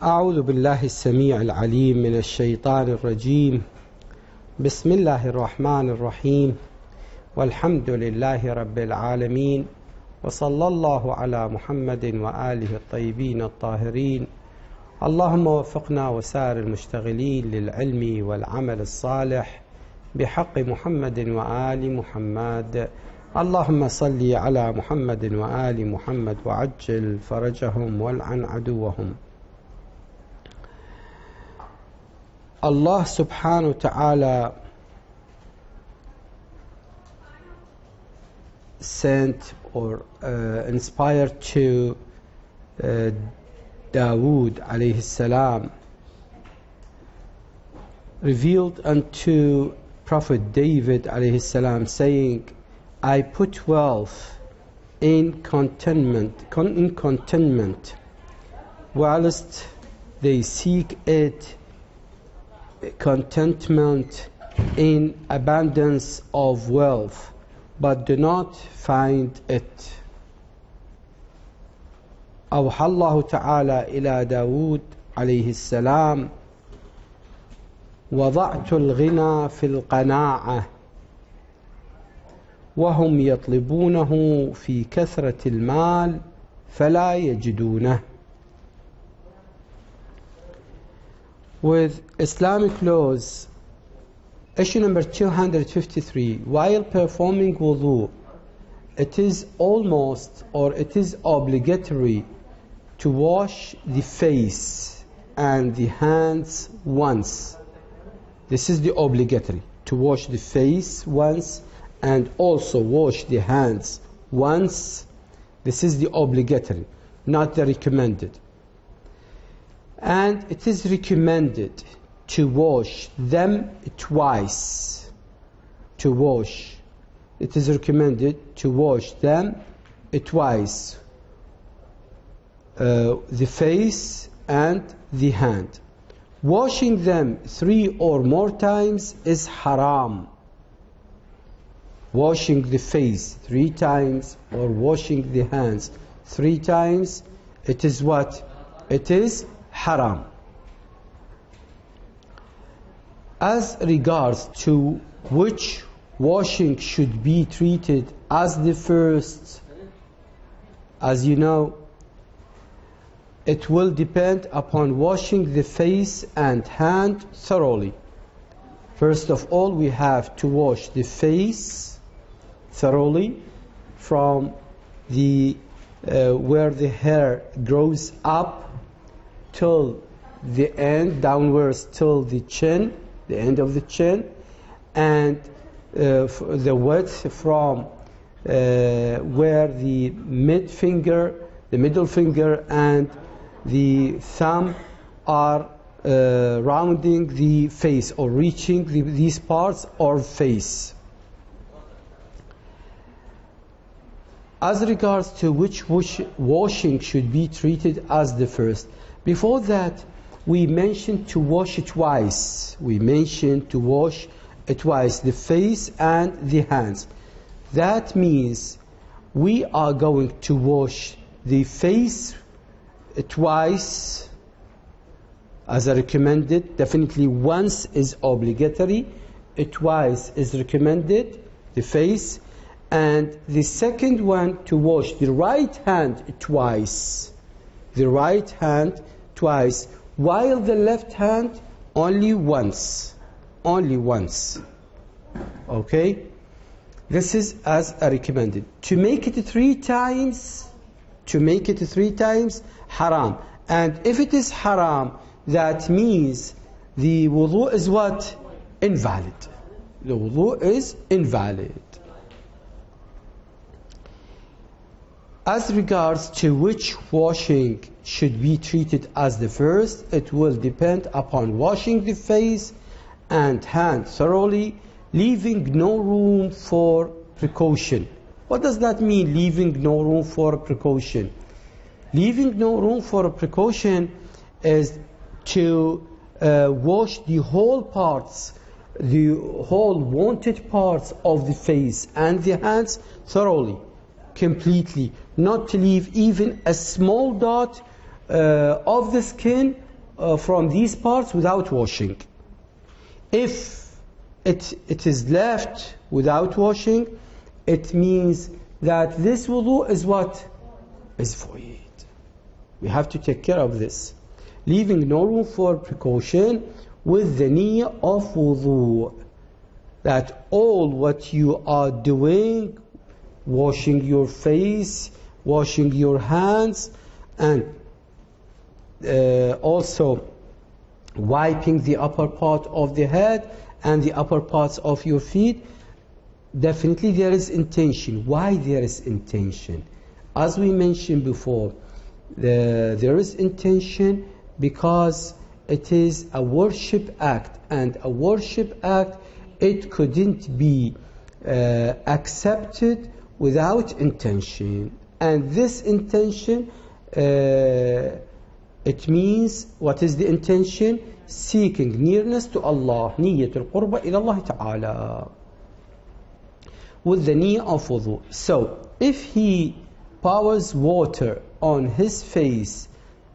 أعوذ بالله السميع العليم من الشيطان الرجيم. بسم الله الرحمن الرحيم، والحمد لله رب العالمين، وصلى الله على محمد وآله الطيبين الطاهرين. اللهم وفقنا وسائر المشتغلين للعلم والعمل الصالح بحق محمد وآل محمد. اللهم صل على محمد وآل محمد وعجل فرجهم والعن عدوهم. Allah subhanahu wa ta'ala sent or inspired to Dawood alayhi salam, revealed unto Prophet David alayhi salam, saying, I put wealth in contentment, whilst they seek it, contentment in abundance of wealth, but do not find it. أوحى الله تعالى إلى داود عليه السلام: وضعت الغنى في القناعة وهم يطلبونه في كثرة المال فلا يجدونه. With Islamic laws, issue number 253, while performing wudu, it is almost or it is obligatory to wash the face and the hands once. This is the obligatory, to wash the face once and also wash the hands once. This is the obligatory, not the recommended. And it is recommended to wash them twice. To wash. It is recommended to wash them twice. The face and the hand. Washing them 3 or more times is haram. Washing the face 3 times or washing the hands 3 times, it is what? It is haram. As regards to which washing should be treated as the first, as you know, it will depend upon washing the face and hand thoroughly. First of all, we have to wash the face thoroughly from the where the hair grows up till the end, downwards till the chin, the end of the chin, and the width from where the middle finger and the thumb are rounding the face or reaching these parts or face. As regards to which washing should be treated as the first, before that, we mentioned to wash it twice. We mentioned to wash it twice, the face and the hands. That means we are going to wash the face twice as a recommended. Definitely once is obligatory, twice is recommended, the face. And the second one, to wash the right hand twice. The right hand twice, while the left hand only once. Only once. Okay? This is as a recommended. To make it 3 times, haram. And if it is haram, that means the wudu is what? Invalid. The wudu is invalid. As regards to which washing should be treated as the first, it will depend upon washing the face and hand thoroughly, leaving no room for precaution. What does that mean, leaving no room for precaution? Leaving no room for precaution is to wash the whole parts, the whole wanted parts of the face and the hands thoroughly, completely, not to leave even a small dot of the skin from these parts without washing. If it is left without washing, it means that this wudu is what? Is void. We have to take care of this, leaving no room for precaution with the niyyah of wudu. That all what you are doing, washing your face, washing your hands, and also wiping the upper part of the head and the upper parts of your feet, definitely there is intention. Why there is intention? As we mentioned before, there is intention because it is a worship act, and a worship act, it couldn't be accepted without intention. And this intention, it means, what is the intention? Seeking nearness to Allah, niyyatul qurba ila Allah ta'ala, with the niyyah of wudu. So if he pours water on his face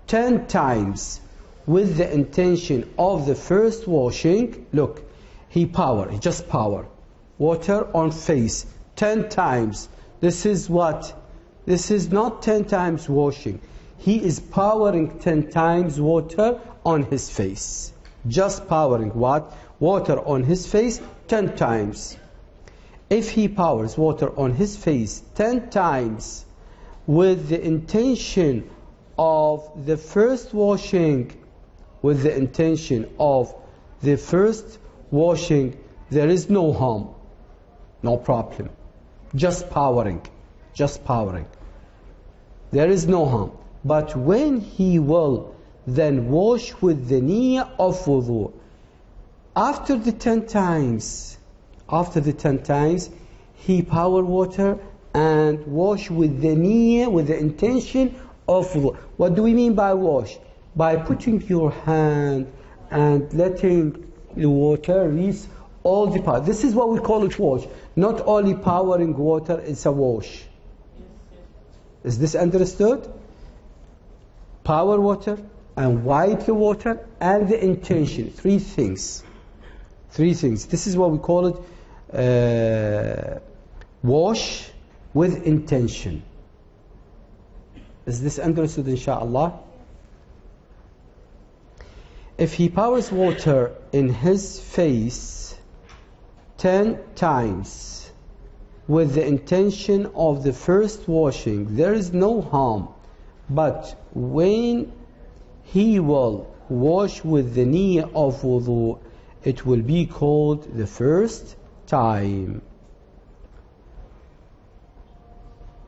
10 times with the intention of the first washing, look, he just power water on face 10 times. This is what? This is not 10 times washing. He is powering 10 times water on his face. Just powering what? Water on his face 10 times. If he powers water on his face 10 times with the intention of the first washing, with the intention of the first washing, there is no harm, no problem. Just powering. There is no harm. But when he will then wash with the niyyah of wudu, after the 10 times, he power water and wash with the niyyah, with the intention of wudu. What do we mean by wash? By putting your hand and letting the water reach all the parts. This is what we call it wash. Not only powering water, it's a wash. Is this understood? Power water and wipe the water and the intention. Three things. This is what we call it wash with intention. Is this understood, inshaAllah? If he powers water in his face 10 times with the intention of the first washing, there is no harm. But when he will wash with the niyyah of wudu, it will be called the first time.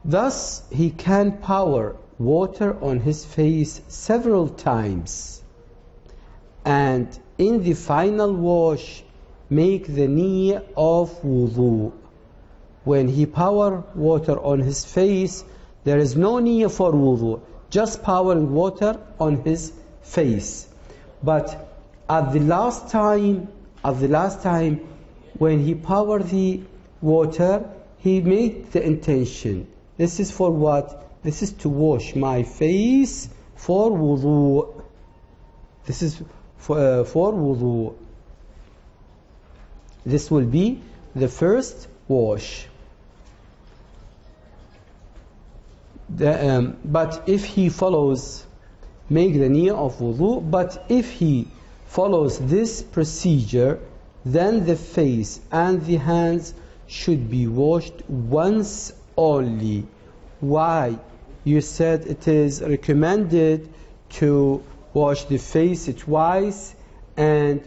Thus, he can power water on his face several times, and in the final wash, make the niyyah of wudu. When he power water on his face, there is no niyyah for wudu, just powering water on his face. But at the last time, when he powered the water, he made the intention. This is for what? This is to wash my face for wudu. This is for wudu. This will be the first wash. But if he follows, make the niyyah of wudu, but if he follows this procedure, then the face and the hands should be washed once only. Why? You said it is recommended to wash the face twice and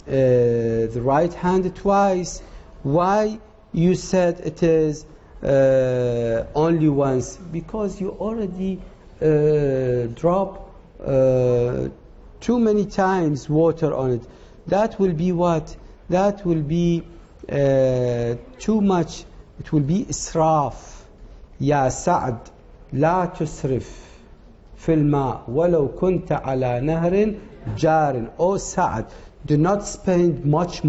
the right hand twice. Why you said it is only once? Because you already drop too many times water on it. That will be what? That will be too much. It will be israf. يا سعد لا تسرف في الماء ولو كنت على نهر جار. Oh Sa'd, do not spend much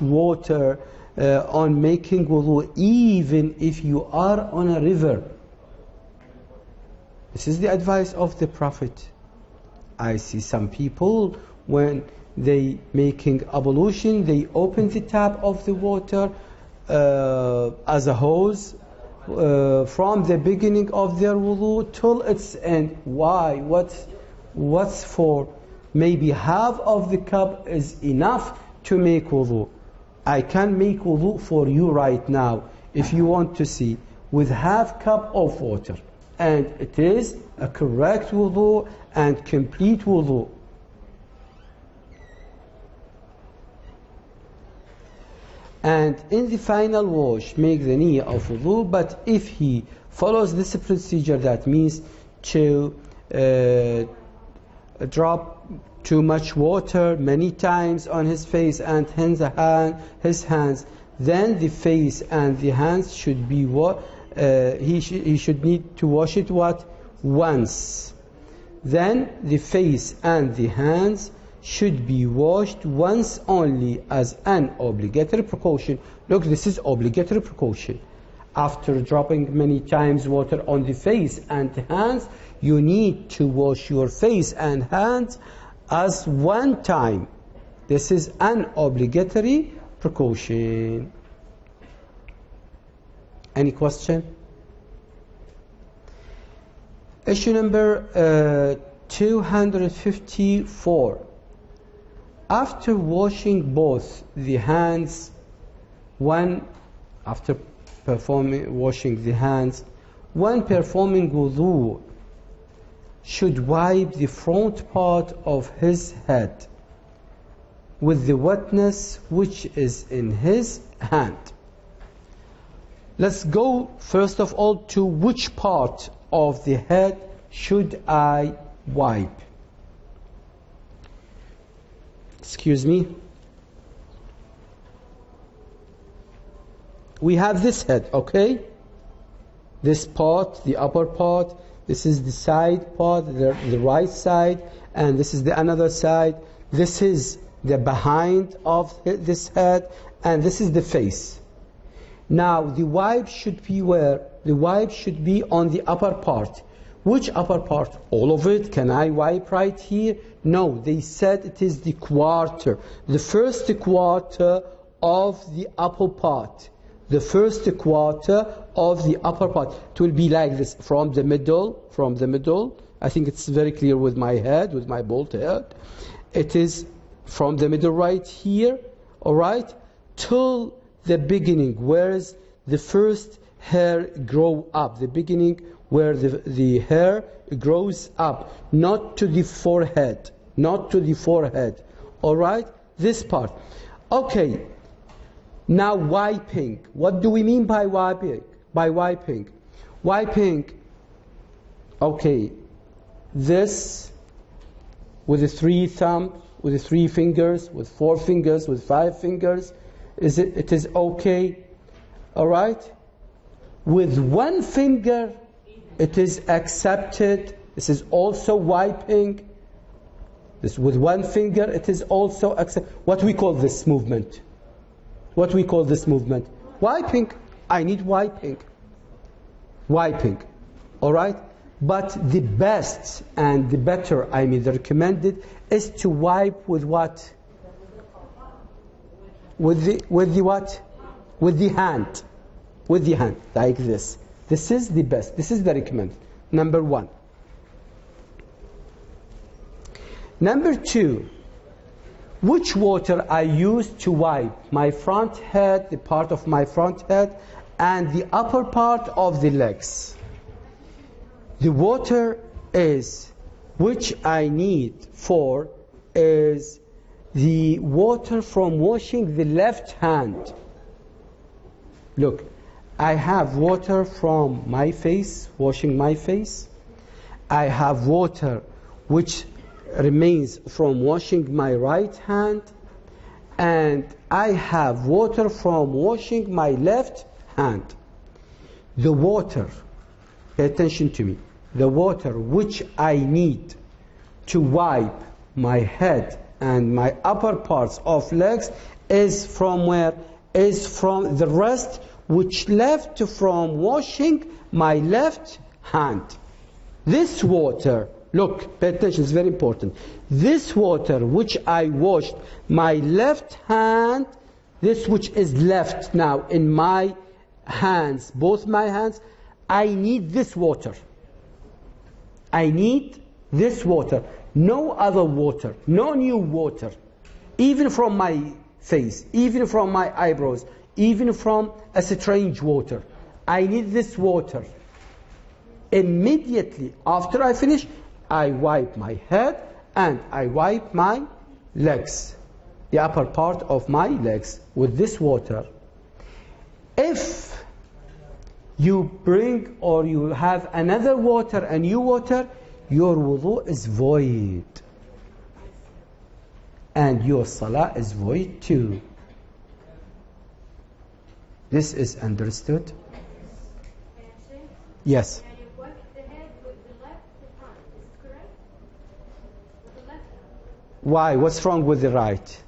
water on making wudu, even if you are on a river. This is the advice of the Prophet. I see some people when they making ablution, they open the tap of the water as a hose from the beginning of their wudu till its end. Why? What's for? Maybe half of the cup is enough to make wudu. I can make wudu for you right now if you want to see, with half cup of water, and it is a correct wudu and complete wudu. And in the final wash, make the niyyah of wudu. But if he follows this procedure, that means to drop too much water many times on his face and his hands, then the face and the hands should be he should need to wash it once. Then the face and the hands should be washed once only as an obligatory precaution. Look, this is obligatory precaution. After dropping many times water on the face and hands, you need to wash your face and hands as one time. This is an obligatory precaution. Any question? Issue number 254. After washing both the hands, after washing the hands, when performing wudu, should wipe the front part of his head with the wetness which is in his hand. Let's go first of all to which part of the head should I wipe. Excuse me. We have this head, okay? This part, the upper part, this is the side part, the right side, and this is the another side. This is the behind of this head, and this is the face. Now the wipe should be where? The wipe should be on the upper part. Which upper part? All of it? Can I wipe right here? No, they said it is the quarter. The first quarter of the upper part. The first quarter of the upper part. It will be like this, from the middle. I think it's very clear with my head, with my bald head. It is from the middle right here, all right, till the beginning, whereas the first hair grow up. The beginning where the hair grows up, not to the forehead, all right, this part. Okay, now wiping. What do we mean by wiping? Wiping, okay, this with the 3 thumbs, with the 3 fingers, with 4 fingers, with 5 fingers, it is okay, all right? With 1 finger, it is accepted. This is also wiping. This with 1 finger, it is also accepted. What we call this movement? Wiping. I need wiping. All right? But the best and the better, the recommended, is to wipe with what? With the what? With the hand, like this. This is the best. This is the recommended. Number 1. Number 2, which water I use to wipe my front head, the part of my front head, and the upper part of the legs. The water is, which I need for, is the water from washing the left hand. Look, I have water from my face, washing my face. I have water which remains from washing my right hand. And I have water from washing my left hand. The water, pay attention to me, the water which I need to wipe my head and my upper parts of legs is from where? Is from the rest which left from washing my left hand. This water Look, pay attention, it's very important. This water which I washed my left hand, this which is left now in my hands, both my hands, I need this water. I need this water. No other water, no new water. Even from my face, even from my eyebrows, even from a strange water. I need this water. Immediately after I finish, I wipe my head and I wipe my legs, the upper part of my legs with this water. If you bring or you have another water, a new water, your wudu is void. And your salah is void too. This is understood? Yes. And you wipe the head with the left hand. Is it correct? With the left hand. Why? What's wrong with the right?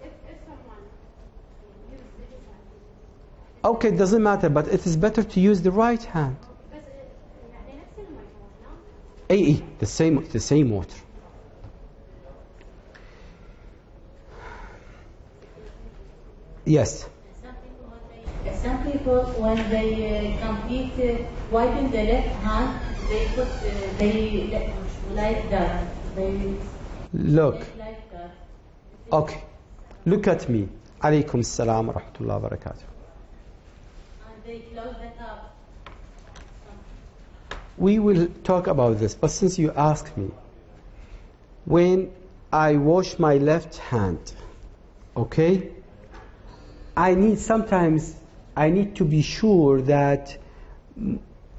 If someone uses his hand. Okay, it doesn't matter, but it is better to use the right hand. بس يعني نفس الموضوع، no? The same water. Yes. Some people, when they complete wiping the left hand, they put they like that. They Look. like that. Okay. Look at me. Alaykum as-salam wa rahmatullahi wa barakatuh. And they close the tap. We will talk about this, but since you asked me, when I wash my left hand, okay, sometimes I need to be sure that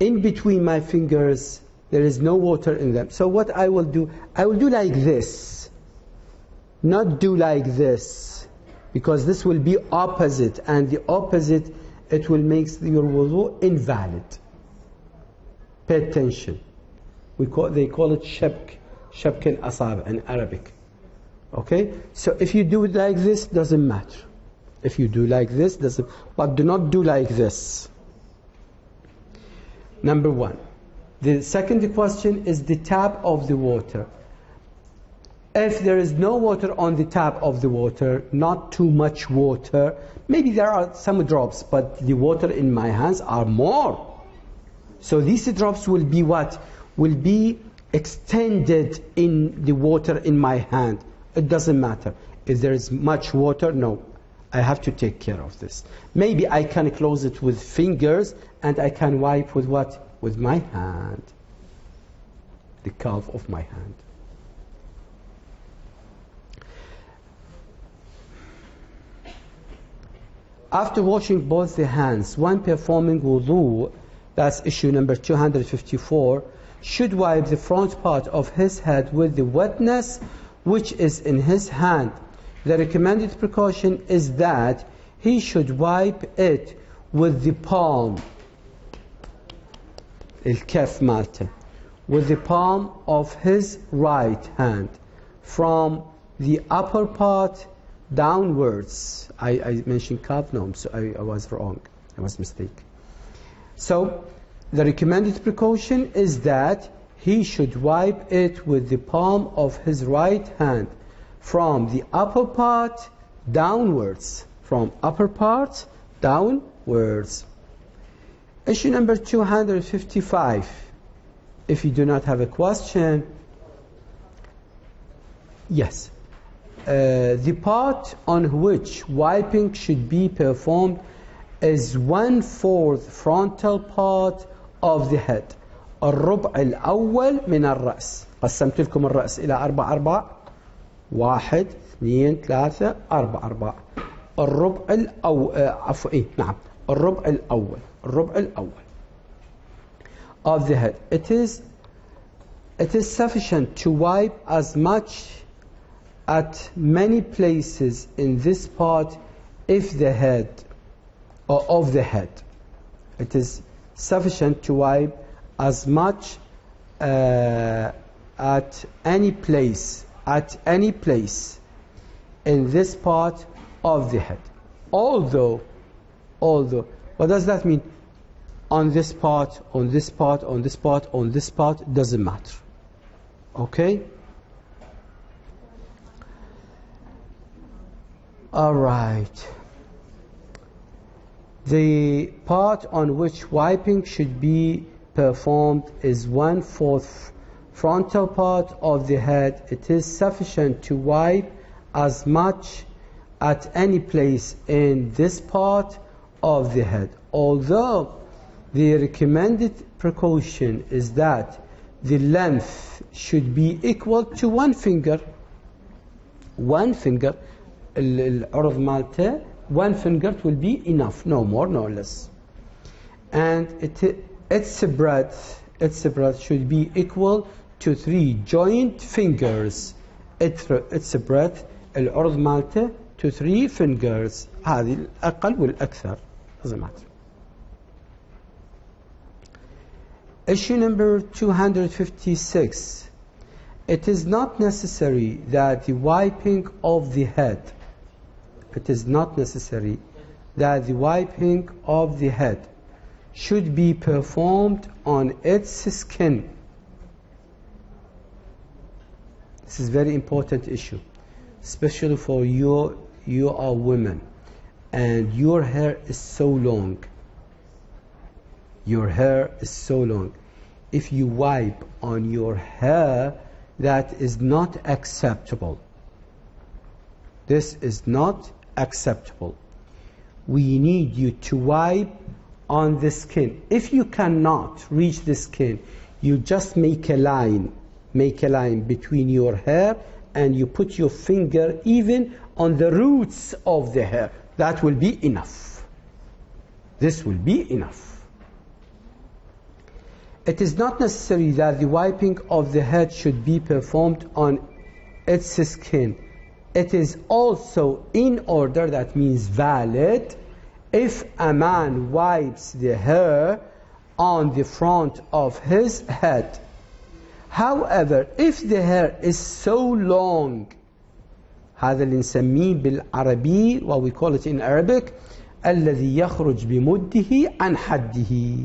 in between my fingers there is no water in them. So what I will do like this, not do like this, because this will be opposite, and the opposite, it will make your wudu invalid. Pay attention. They call it shabk al-asabi in Arabic. Okay? So if you do it like this, doesn't matter. If you do like this, doesn't, but do not do like this. Number one. The second question is the tap of the water. If there is no water on the tap of the water, not too much water, maybe there are some drops, but the water in my hands are more. So these drops will be what? Will be extended in the water in my hand. It doesn't matter. If there is much water, no. I have to take care of this. Maybe I can close it with fingers and I can wipe with what? With my hand. The calf of my hand. After washing both the hands, when performing wudu, that's issue number 254, should wipe the front part of his head with the wetness which is in his hand. The recommended precaution is that he should wipe it with the palm, الكف مالته, with the palm of his right hand, from the upper part downwards. I mentioned calf, no, so I was wrong, I was mistaken. So the recommended precaution is that he should wipe it with the palm of his right hand, from the upper part downwards. From upper part downwards. Issue number 255. If you do not have a question, yes. The part on which wiping should be performed is 1/4 frontal part of the head. الربع الأول من الرأس. قسمت لكم الرأس إلى 4 1 2 3 4 الربع الأول نعم الربع الأول of the head. It is sufficient to wipe as much at many places in this part of the head. It is sufficient to wipe as much at any place in this part of the head. Although, what does that mean? On this part, on this part, on this part, on this part, doesn't matter. Okay? All right. The part on which wiping should be performed is 1/4 frontal part of the head. It is sufficient to wipe as much at any place in this part of the head. Although the recommended precaution is that the length should be equal to one finger. One finger, العرض مالته, one finger will be enough, no more, no less. And its breadth should be equal to 3 joint fingers. its breadth, العرض مالته, to 3 fingers. هذه الأقل والأكثر. Doesn't matter. Issue number 256. It is not necessary that the wiping of the head should be performed on its skin. This is a very important issue, especially for you are women and your hair is so long. Your hair is so long. If you wipe on your hair, that is not acceptable. This is not acceptable. We need you to wipe on the skin. If you cannot reach the skin, you just make a line between your hair and you put your finger even on the roots of the hair. That will be enough. This will be enough. It is not necessary that the wiping of the head should be performed on its skin. It is also in order, that means valid, if a man wipes the hair on the front of his head. However, if the hair is so long, هذا اللي نسميه بالعربي, what we call it in Arabic, الذي يخرج بمده عن حده.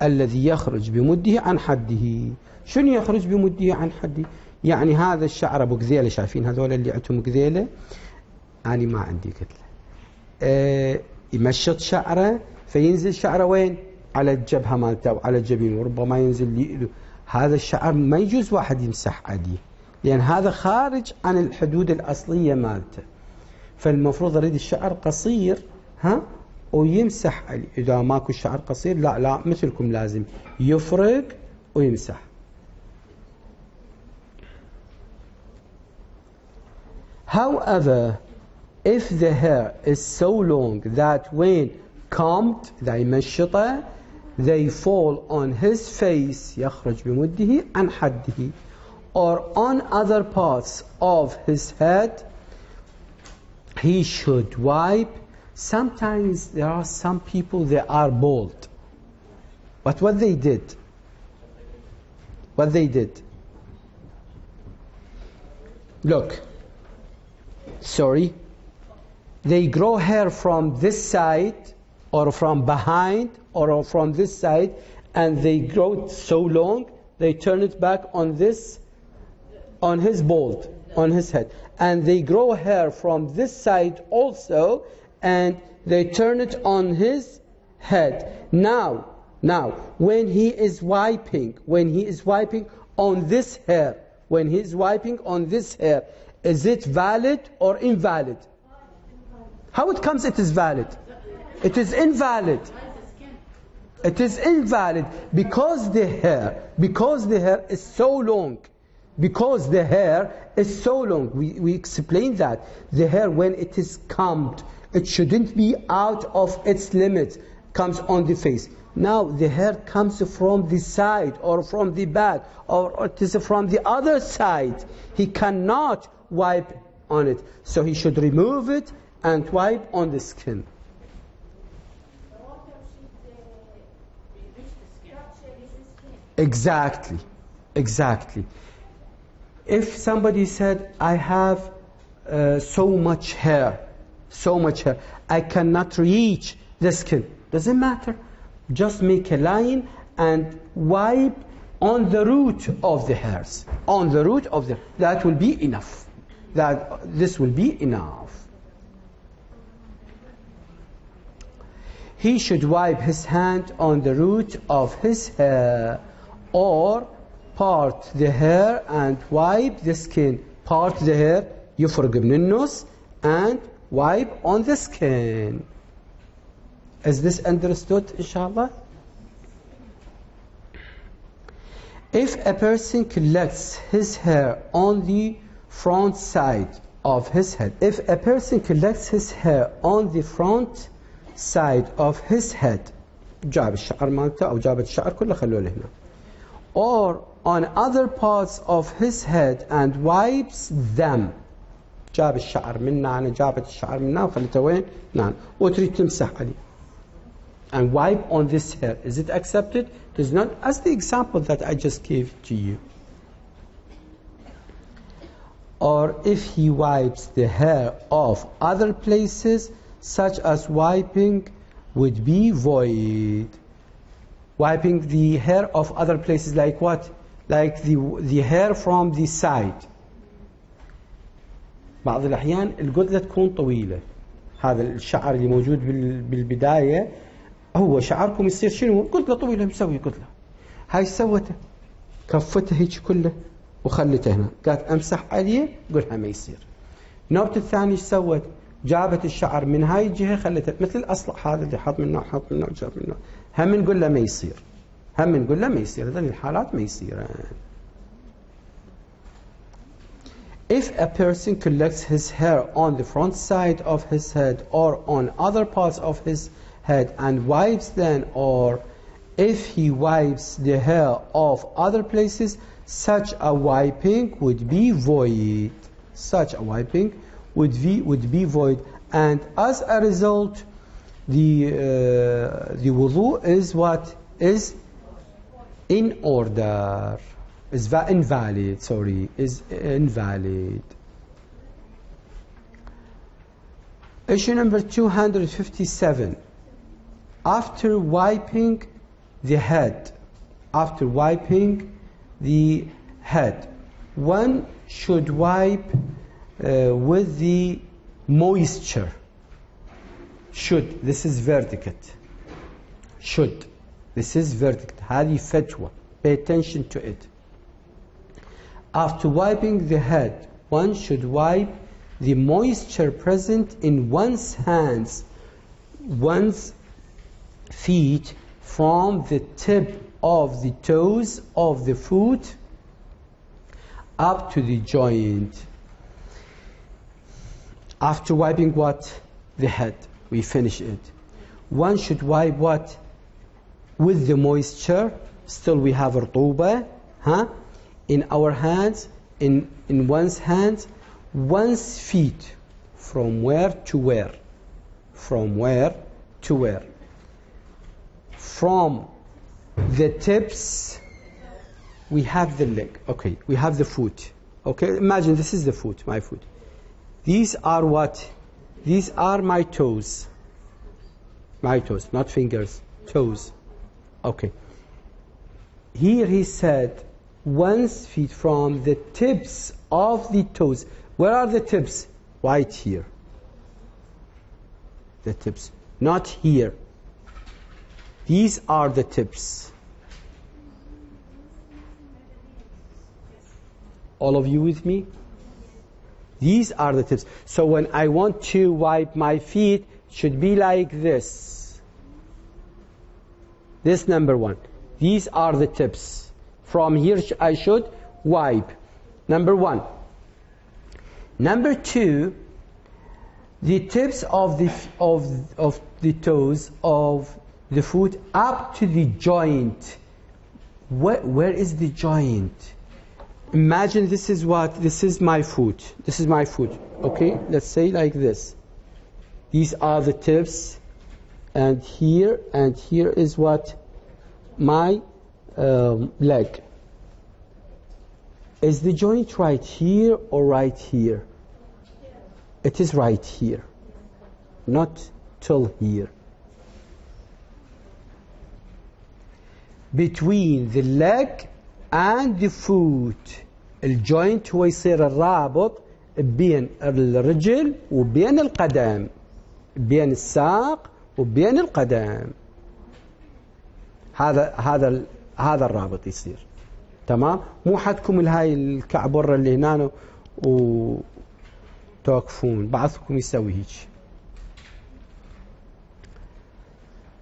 الذي يخرج بمده عن حده. شنو يخرج بمده عن حده؟ يعني هذا الشعر ابو قذيله، شايفين هذول اللي عندهم قذيله؟ أنا ما عندي قذله. يمشط شعره فينزل شعره وين؟ على الجبهه مالته وعلى الجبين، وربما ينزل لي. هذا الشعر ما يجوز واحد يمسح عليه، لأن هذا خارج عن الحدود الأصلية مالته. فالمفروض أريد الشعر قصير ويمسح عليه. إذا ماكو شعر قصير لا مثلكم لازم يفرق ويمسح. However, if the hair is so long that when combed, إذا يمشطه, they fall on his face, يخرج بمده عن حده, or on other parts of his head, he should wipe. Sometimes there are some people, they are bald. But what they did, look, they grow hair from this side or from behind or from this side, and they grow so long, they turn it back on this, on his bald, on his head. And they grow hair from this side also, and they turn it on his head. Now, when he is wiping on this hair, is it valid or invalid? How it comes it is valid? It is invalid. It is invalid because the hair is so long. Because the hair is so long. We explained that. The hair, when it is combed, it shouldn't be out of its limits, comes on the face. Now the hair comes from the side or from the back, or it is from the other side. He cannot wipe on it. So he should remove it and wipe on the skin. Exactly. If somebody said, I have so much hair, I cannot reach the skin, doesn't matter. Just make a line and wipe on the root of the hairs. On the root of the, that will be enough. This will be enough. He should wipe his hand on the root of his hair, or part the hair and wipe the skin. Part the hair, يفرق من النص, and wipe on the skin. Is this understood, inshallah? If a person collects his hair on the front side of his head, if a person collects his hair on the front side of his head, جاب الشعر مالته أو جابت الشعر كله خلوه هنا, or on other parts of his head and wipes them, جاب الشعر منا أنا جابت الشعر منا وخلته وين؟ نعم, وتريد تمسح عليه and wipe on this hair. Is it accepted? It is not, as the example that I just gave to you. Or if he wipes the hair of other places, such as wiping would be void. Wiping the hair of other places, like what? Like the hair from the side. بعض الأحيان القدلة تكون طويلة. هذا الشعر اللي موجود بالبداية هو شعركم يصير شنو؟ قدلة طويلة مسوي قدلة. هاي سوته كفتها هيك كله وخلته هنا. قالت أمسح عليه قلها ما يصير. نوبة الثاني ايش سوت؟ جابت الشعر من هاي الجهة خلته مثل الأصلع هذا اللي حط منه حط منه جاب منه. هم نقول له ما يصير. هم نقول له ما يصير. هذه الحالات ما يصير. If a person collects his hair on the front side of his head or on other parts of his head and wipes them, or if he wipes the hair of other places, such a wiping would be void. Such a wiping would be void, and as a result, the wudu is what is in order. Is invalid. Sorry, is invalid. Issue number 257. After wiping the head, one should wipe with the moisture. Should. This is verdict. Should. This is verdict. هذه فتوى. Pay attention to it. After wiping the head, one should wipe the moisture present in one's hands, one's feet, from the tip of the toes of the foot up to the joint. After wiping what? The head. We finish it. One should wipe what? With the moisture. Still we have رطوبة, in our hands, in one's hands, one's feet. From where to where? From where to where? From the tips, we have the leg. Okay, we have the foot. Okay, imagine this is the foot, my foot. These are what? These are my toes. My toes, not fingers, toes. Okay. Here he said, one's feet from the tips of the toes. Where are the tips? Right here. The tips, not here. These are the tips. All of you with me? These are the tips. So when I want to wipe my feet, it should be like this. This number one. These are the tips. From here I should wipe. Number one. Number two, the tips of the toes of the foot up to the joint. Where is the joint? Imagine this is what? This is my foot. This is my foot. Okay? Let's say like this. These are the tips, and here is what? My leg. Is the joint right here or right here? It is right here, not till here. Between the leg and the foot. الجوينت هو يصير الرابط بين الرجل وبين القدم، بين الساق وبين القدم. هذا الرابط يصير تمام. مو حدكم هاي الكعبرة اللي هنا وتوقفون، بعضكم يسوي هيك.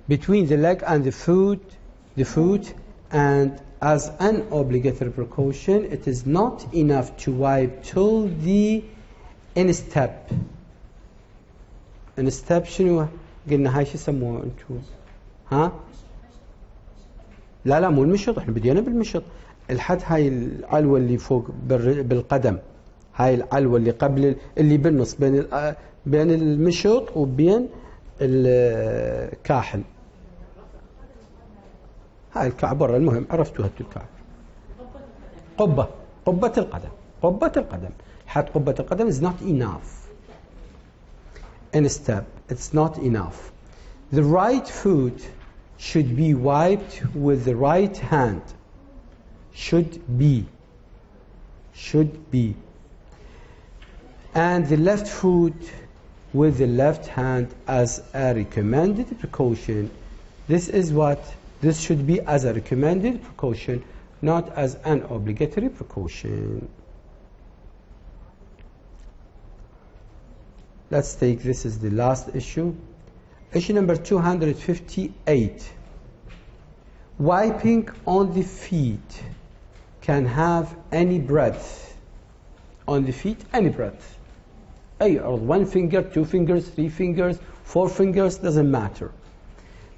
Between the leg and the foot, and as an obligatory precaution, it is not enough to wipe till the instep. instep شنو قلنا؟ هاي شو يسموها انتم؟ ها؟ لا مو المشط، احنا بدينا بالمشط. الحد هاي العلوة اللي فوق بالقدم، هاي العلوة اللي قبل اللي بالنص بين المشط وبين الكاحل. هاي الكعبرة، المهم عرفتوا هاتوا الكعب. قبة القدم. حد قبة القدم is not enough. In a step, it's not enough. The right foot should be wiped with the right hand. Should be. And the left foot with the left hand as a recommended precaution. This should be as a recommended precaution, not as an obligatory precaution. Let's take, this is the last issue. Issue number 258. Wiping on the feet can have any breadth. On the feet, any breadth. أي عرض، 1 finger, 2 fingers, 3 fingers, 4 fingers, doesn't matter.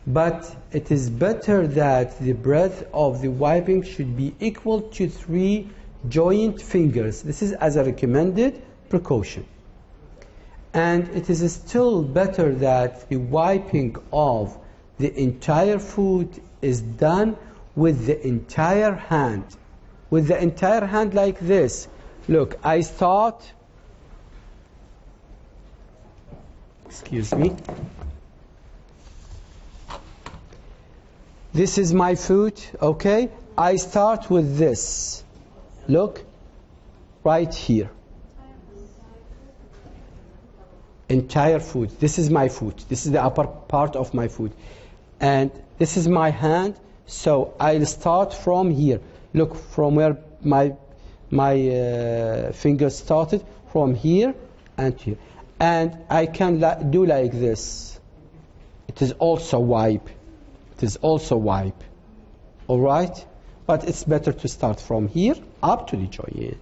But it is better that the breadth of the wiping should be equal to 3 joint fingers. This is as a recommended precaution. And it is still better that the wiping of the entire foot is done with the entire hand. With the entire hand like this. Look, I start, excuse me. This is my foot, okay? I start with this. Look, right here. Entire foot. This is my foot. This is the upper part of my foot. And this is my hand. So I'll start from here. Look, from where my finger started, from here and here. And I can do like this. It is also wipe. It is also wipe. All right? But it's better to start from here up to the joint.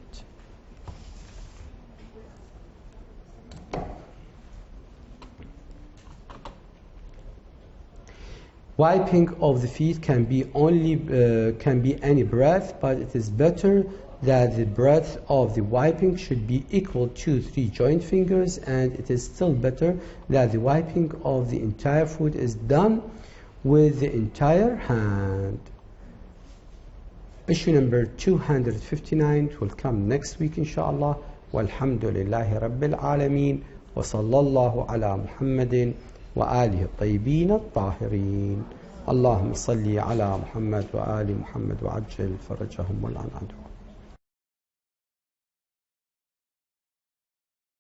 Wiping of the feet can be any breadth, but it is better that the breadth of the wiping should be equal to 3 joint fingers, and it is still better that the wiping of the entire foot is done with the entire hand. Issue number 259 will come next week inshallah. Walhamdulillahi Rabbil Alameen wa sallallahu ala Muhammadin وآله الطيبين الطاهرين. اللهم صل على محمد وآل محمد وعجل فرجهم والعن عنهم.